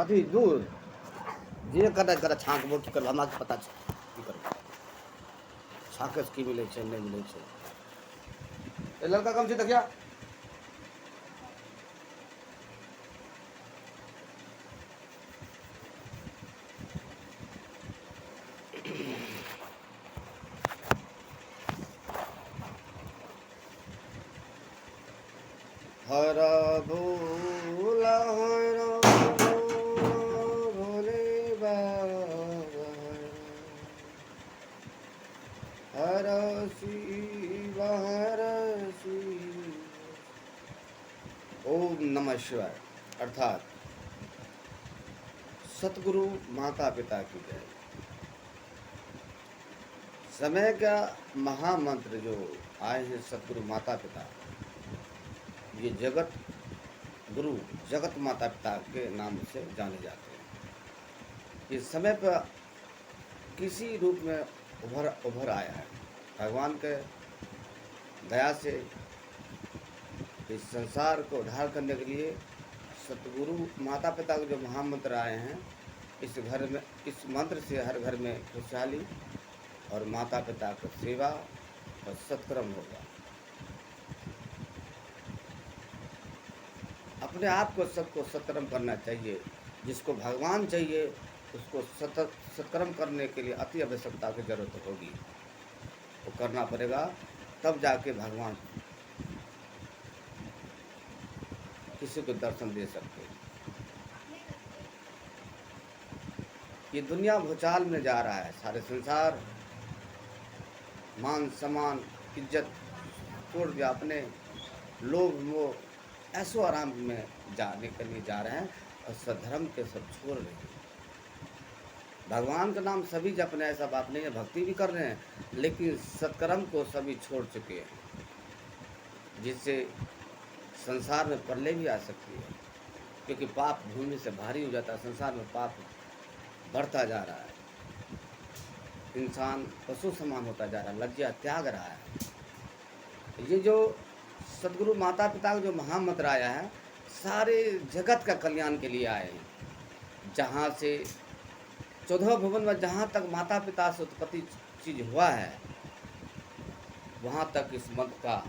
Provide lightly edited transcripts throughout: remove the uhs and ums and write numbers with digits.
अथी दूध जे करै छाँकबो की करबो, हमरा पता छै की करबो, छाँके से की मिलै छै नहीं मिलै छै। ए लड़का कम छै देखिया। हर भोला हर भोले बाबा हर शिव हर शिव। ओम नमः शिवाय अर्थात सतगुरु माता पिता की जय। समय का महामंत्र जो आए हैं सतगुरु माता पिता, ये जगत गुरु जगत माता पिता के नाम से जाने जाते हैं। इस समय पर किसी रूप में उभर आया है। भगवान के दया से इस संसार को उद्धार करने के लिए सतगुरु माता पिता के जो महामंत्र आए हैं, इस घर में इस मंत्र से हर घर में खुशहाली और माता पिता की सेवा और सत्कर्म होगा। अपने आप को सबको सत्कर्म करना चाहिए। जिसको भगवान चाहिए उसको सत्कर्म करने के लिए अति आवश्यकता की जरूरत होगी, वो करना पड़ेगा, तब जाके भगवान किसी को दर्शन दे सकते हैं। ये दुनिया भूचाल में जा रहा है, सारे संसार मान सम्मान इज्जत छोड़ दिया, अपने लोभ मोह ऐसो आराम में जाने के लिए जा रहे हैं और सधर्म के सब छोड़ रहे हैं। भगवान का नाम सभी जप रहे हैं, ऐसा बात नहीं है, भक्ति भी कर रहे हैं, लेकिन सत्कर्म को सभी छोड़ चुके हैं, जिससे संसार में प्रलय भी आ सकती है। क्योंकि पाप भूमि से भारी हो जाता है, संसार में पाप बढ़ता जा रहा है, इंसान पशु समान होता जा रहा है, लज्जा त्याग रहा है। ये जो सदगुरु माता पिता का जो महामंत्र आया है, सारे जगत का कल्याण के लिए आए हैं। जहाँ से 14 भुवन में जहाँ तक माता पिता से उत्पत्ति चीज हुआ है, वहाँ तक इस मंत्र का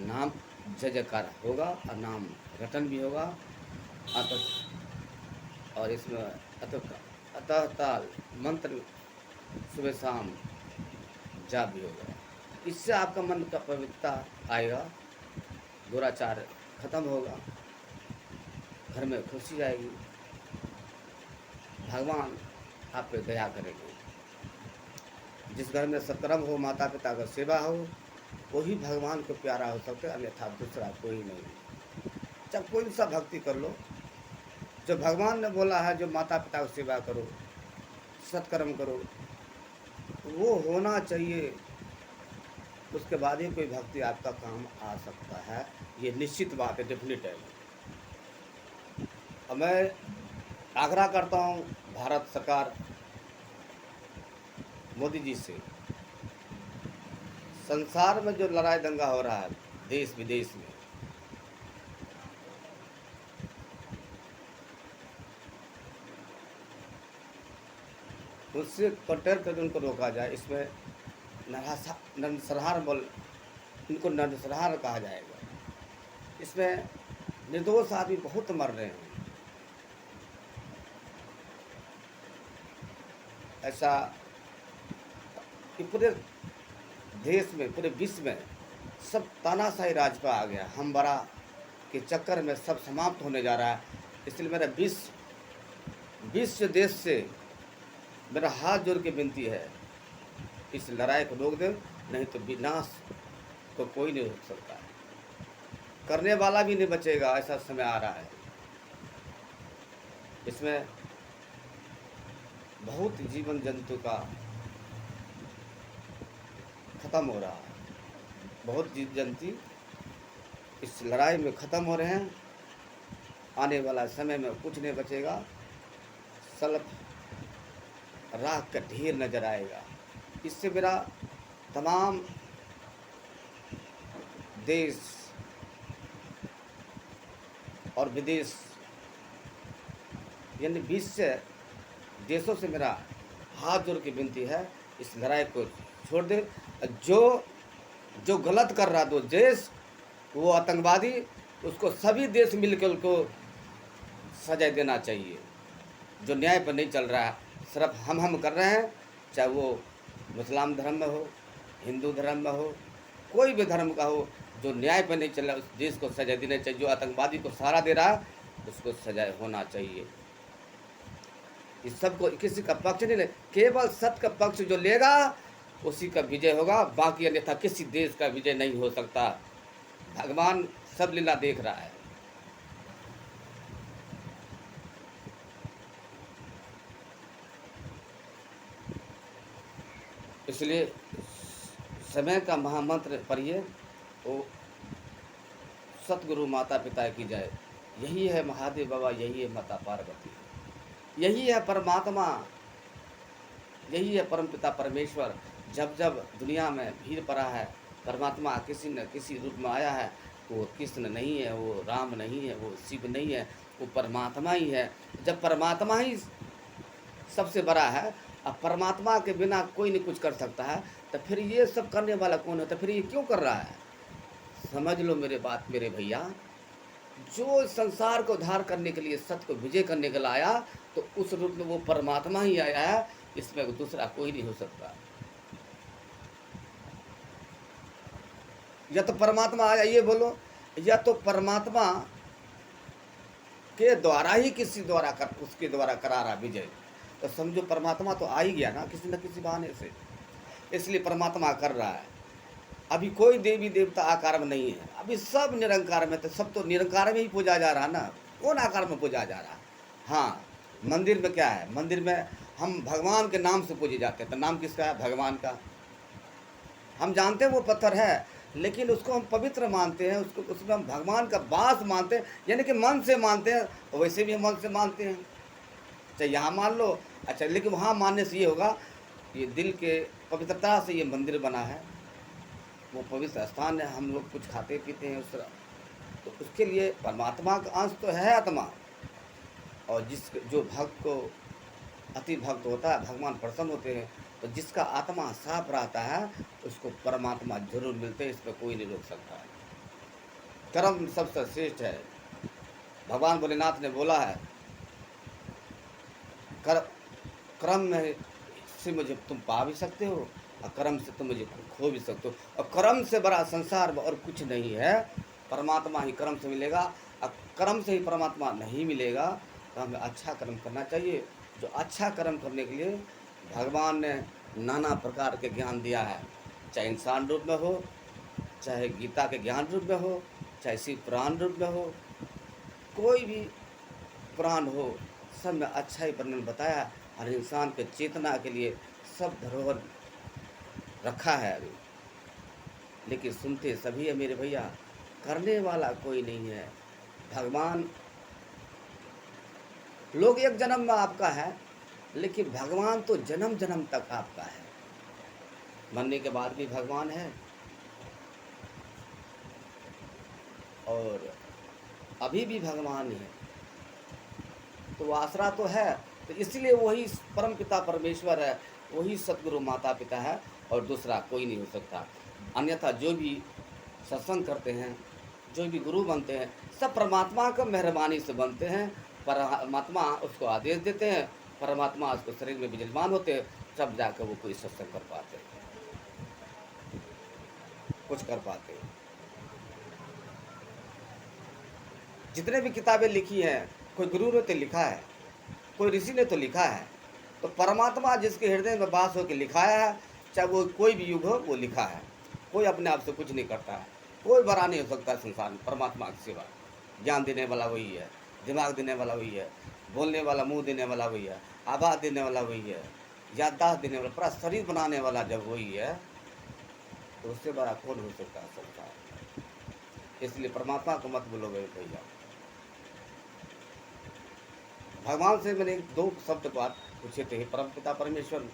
नाम जय जयकार होगा और नाम रटन भी होगा। और इसमें अतः ताल मंत्र सुबह शाम जाप भी होगा। इससे आपका मन का पवित्रता आएगा, दुराचार खत्म होगा, घर में खुशी आएगी, भगवान आप पे दया करेंगे। जिस घर में सत्कर्म हो, माता पिता का सेवा हो, वही भगवान को प्यारा हो सकते, अन्यथा दूसरा कोई नहीं। जब कोई सा भक्ति कर लो, जो भगवान ने बोला है, जो माता पिता की सेवा करो, सत्कर्म करो, वो होना चाहिए, उसके बाद ही कोई भक्ति आपका काम आ सकता है। ये निश्चित बात है, डेफिनेट है। और मैं आग्रह करता हूँ भारत सरकार मोदी जी से, संसार में जो लड़ाई दंगा हो रहा है देश विदेश में, उससे कंट्रोल कर उनको रोका जाए। इसमें नरसंहार बोल, इनको नरसंहार कहा जाएगा। इसमें निर्दोष आदमी बहुत मर रहे हैं। ऐसा कि पूरे देश में, पूरे विश्व में सब तानाशाही राज पर आ गया, हम बड़ा के चक्कर में सब समाप्त होने जा रहा है। इसलिए मेरा विश्व देश से मेरा हाथ जोड़ के विनती है, इस लड़ाई को रोक दें, नहीं तो विनाश को कोई नहीं रोक सकता है, करने वाला भी नहीं बचेगा। ऐसा समय आ रहा है, इसमें बहुत जीवन जंतु का खत्म हो रहा है, बहुत जीव जंतु इस लड़ाई में ख़त्म हो रहे हैं। आने वाला समय में कुछ नहीं बचेगा, सल्फ राख का ढेर नजर आएगा। इससे मेरा तमाम देश और विदेश यानी 20 से देशों से मेरा हाथ जोड़ के विनती है, इस लड़ाई को छोड़ दे। जो जो गलत कर रहा दो देश, वो आतंकवादी, उसको सभी देश मिलकर उनको सजा देना चाहिए। जो न्याय पर नहीं चल रहा है, सिर्फ हम कर रहे हैं, चाहे वो मुसलमान धर्म में हो, हिंदू धर्म में हो, कोई भी धर्म का हो, जो न्याय पर नहीं चल रहा उस देश को सजा देना चाहिए। जो आतंकवादी को सहारा दे रहा है उसको सजा होना चाहिए। इस सबको किसी का पक्ष नहीं ले, केवल सत्य का पक्ष जो लेगा उसी का विजय होगा, बाकी अन्यथा किसी देश का विजय नहीं हो सकता। भगवान सब लीला देख रहा है। इसलिए समय का महामंत्र पढ़िए, वो सतगुरु माता पिता की जय। यही है महादेव बाबा, यही है माता पार्वती, यही है परमात्मा, यही है परमपिता परमेश्वर। जब जब दुनिया में भीड़ पड़ा है, परमात्मा किसी न किसी रूप में आया है। वो कृष्ण नहीं है, वो राम नहीं है, वो शिव नहीं है, वो परमात्मा ही है। जब परमात्मा ही सबसे बड़ा है, अब परमात्मा के बिना कोई नहीं कुछ कर सकता है, तो फिर ये सब करने वाला कौन है? तो फिर ये क्यों कर रहा है? समझ लो मेरे बात मेरे भैया, जो संसार को उद्धार करने के लिए, सत्य को विजय करने के लिए आया, तो उस रूप में वो परमात्मा ही आया है। इसमें दूसरा कोई नहीं हो सकता। या तो परमात्मा आया, ये बोलो, या तो परमात्मा के द्वारा ही किसी द्वारा उसके द्वारा करा रहा विजय। तो समझो परमात्मा तो आ ही गया ना किसी न किसी बहाने से, इसलिए परमात्मा कर रहा है। अभी कोई देवी देवता आकार में नहीं है, अभी सब निरंकार में। तो सब तो निरंकार में ही पूजा जा रहा ना, कौन आकार में पूजा जा रहा? हाँ, मंदिर में क्या है? मंदिर में हम भगवान के नाम से पूजे जाते हैं। तो नाम किसका है? भगवान का। हम जानते हैं वो पत्थर है, लेकिन उसको हम पवित्र मानते हैं, उसको उसमें हम भगवान का वास मानते हैं, यानी कि मन से मानते हैं। वैसे भी हम मन से मानते हैं, चाहे यहाँ मान लो, अच्छा, लेकिन वहाँ मानने से ये होगा, ये दिल के पवित्रता से ये मंदिर बना है, वो पवित्र स्थान है। हम लोग कुछ खाते पीते हैं उस तरह, तो उसके लिए परमात्मा का अंश तो है आत्मा। और जो भक्त को अति भक्त होता है, भगवान प्रसन्न होते हैं, तो जिसका आत्मा साफ रहता है उसको परमात्मा जरूर मिलते हैं। इस पर कोई नहीं रोक सकता है। कर्म सबसे श्रेष्ठ है। भगवान भोलेनाथ ने बोला है, कर्म में से मुझे तुम पा भी सकते हो, और कर्म से तुम मुझे खो भी सकते हो। और कर्म से बड़ा संसार में और कुछ नहीं है। परमात्मा ही कर्म से मिलेगा, और कर्म से ही परमात्मा नहीं मिलेगा। तो हमें अच्छा कर्म करना चाहिए। जो अच्छा कर्म करने के लिए भगवान ने नाना प्रकार के ज्ञान दिया है, चाहे इंसान रूप में हो, चाहे गीता के ज्ञान रूप में हो, चाहे शिव पुराण रूप में हो, कोई भी पुराण हो, सब में अच्छा ही वर्णन बताया। हर इंसान के चेतना के लिए सब धरोहर रखा है अभी, लेकिन सुनते सभी है मेरे भैया, करने वाला कोई नहीं है। भगवान, लोग एक जन्म में आपका है, लेकिन भगवान तो जन्म जन्म तक आपका है। मरने के बाद भी भगवान है, और अभी भी भगवान है। तो आसरा तो है, तो इसलिए वही परम पिता परमेश्वर है, वही सतगुरु माता पिता है, और दूसरा कोई नहीं हो सकता। अन्यथा जो भी सत्संग करते हैं, जो भी गुरु बनते हैं, सब परमात्मा का मेहरबानी से बनते हैं। परमात्मा उसको आदेश देते हैं, परमात्मा उसको शरीर में विजयमान होते हैं, तब जाकर वो कोई सत्संग कर पाते हैं, कुछ कर पाते हैं। जितने भी किताबें लिखी हैं, कोई गुरु ने तो लिखा है, कोई ऋषि ने तो लिखा है। तो परमात्मा जिसके हृदय में वास होकर लिखाया है, चाहे वो कोई भी युग हो, वो लिखा है। कोई अपने आप से कुछ नहीं करता है, कोई बड़ा नहीं हो सकता संसार में परमात्मा के सिवा। ज्ञान देने वाला वही है, दिमाग देने वाला वही है, बोलने वाला मुंह देने वाला वही है, आवाज़ देने वाला वही है, याददाश्त देने वाला, पूरा शरीर बनाने वाला जब वही है, तो उससे बड़ा कौन हो सकता है संसार। इसलिए परमात्मा को मत बोलो भैया। भगवान से मैंने 2 शब्द बात पूछे थे, परम पिता परमेश्वर